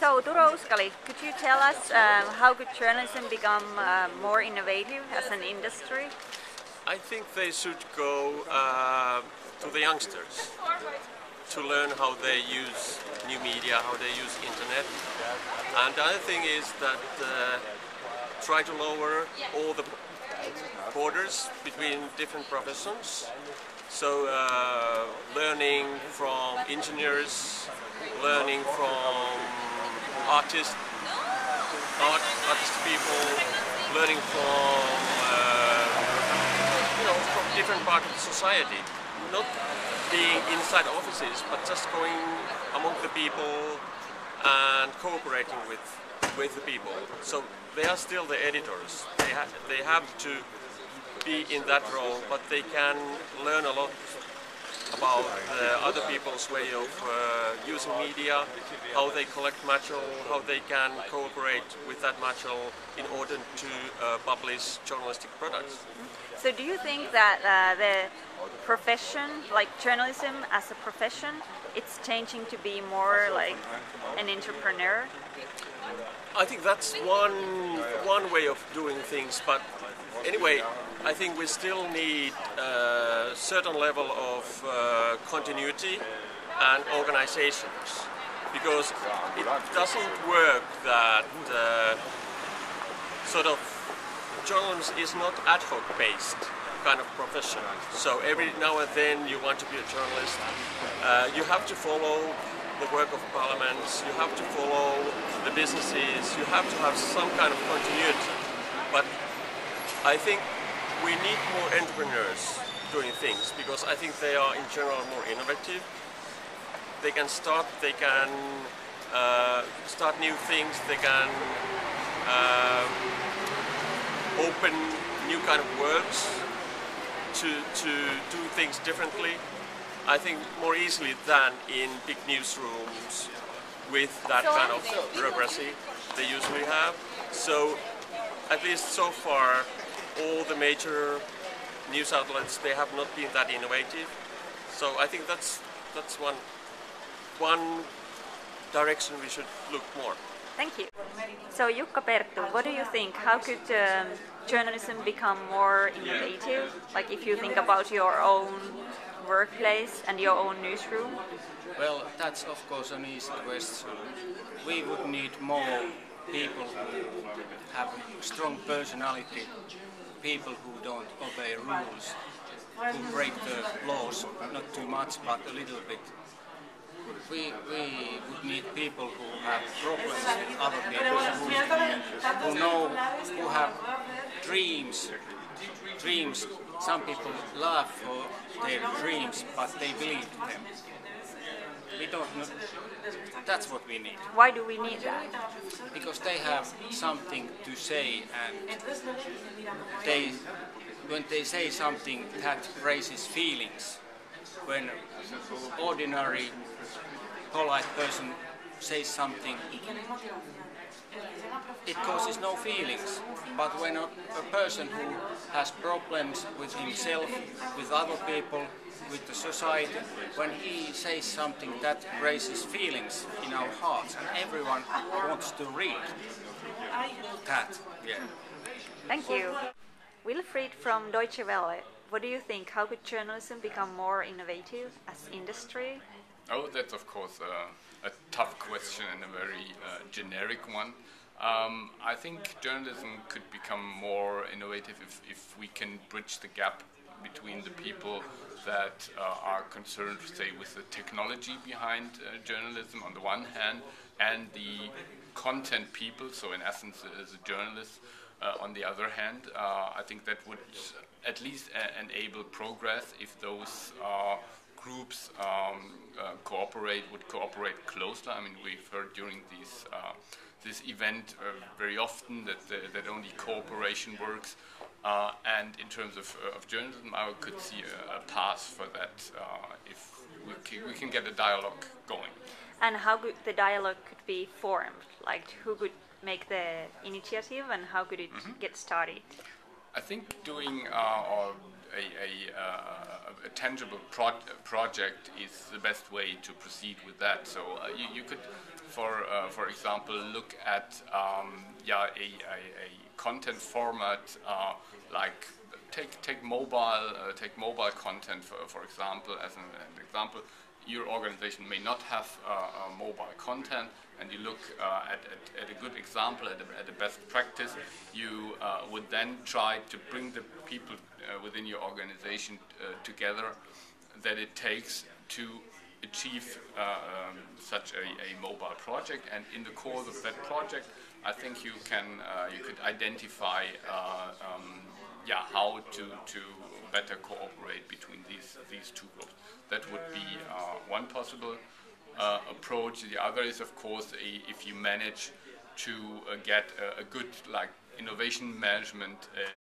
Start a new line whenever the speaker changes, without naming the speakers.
So, Turo Uskali, could you tell us how could journalism become more innovative as an industry?
I think they should go to the youngsters to learn how they use new media, how they use internet. And the other thing is that try to lower all the borders between different professions. So learning from engineers, learning from artist people, learning from different parts of society. Not being inside offices, but just going among the people and cooperating with the people. So they are still the editors. They have to be in that role, but they can learn a lot about other people's way of using media, how they collect material, how they can cooperate with that material in order to publish journalistic products.
So do you think that the profession, like journalism as a profession, it's changing to be more like an entrepreneur?
I think that's one way of doing things, but anyway, I think we still need a certain level of continuity and organizations, because it doesn't work that sort of journalism is not ad hoc based kind of profession. So every now and then you want to be a journalist, you have to follow the work of parliaments, you have to follow the businesses, you have to have some kind of continuity. But I think we need more entrepreneurs doing things, because I think they are in general more innovative. They can start new things, they can open new kind of worlds to do things differently. I think more easily than in big newsrooms with that kind of bureaucracy they usually have. So at least so far, all the major news outlets, they have not been that innovative. So I think that's one direction we should look more.
Thank you. So Jukka Perttu, what do you think? How could journalism become more innovative? Like if you think about your own workplace and your own newsroom?
Well, that's of course an easy question. We would need more people who have strong personality, people who don't obey rules, who break the laws, not too much but a little bit. We would need people who have problems with other people, who have dreams. Some people laugh for their dreams, but they believe them. We don't know. That's what we need.
Why do we need that?
Because they have something to say, and when they say something that raises feelings, when ordinary polite person says something, it causes no feelings. But when a person who has problems with himself, with other people, with the society, when he says something that raises feelings in our hearts, and everyone wants to read that. Yeah.
Thank you. Wilfried from Deutsche Welle, what do you think? How could journalism become more innovative as industry?
Oh, that's of course a tough question and a very generic one. I think journalism could become more innovative if we can bridge the gap between the people that are concerned, say, with the technology behind journalism on the one hand, and the content people, so in essence as a journalist, on the other hand. I think that would at least enable progress if those groups would cooperate closely. I mean, we've heard during this event very often that only cooperation works. And in terms of journalism, I could see a path for that if we can get a dialogue going.
And how could the dialogue could be formed? Like who could make the initiative and how could it get started?
I think doing a tangible project is the best way to proceed with that. So you could for example, look at a content format like take mobile content for example as an example. Your organization may not have mobile content, and you look at a good example, at a best practice. You would then try to bring the people within your organization together that it takes to achieve such a mobile project. And in the course of that project, I think you could identify how to better cooperate between these two groups. That would be one possible approach. The other is, of course, if you manage to get a good innovation management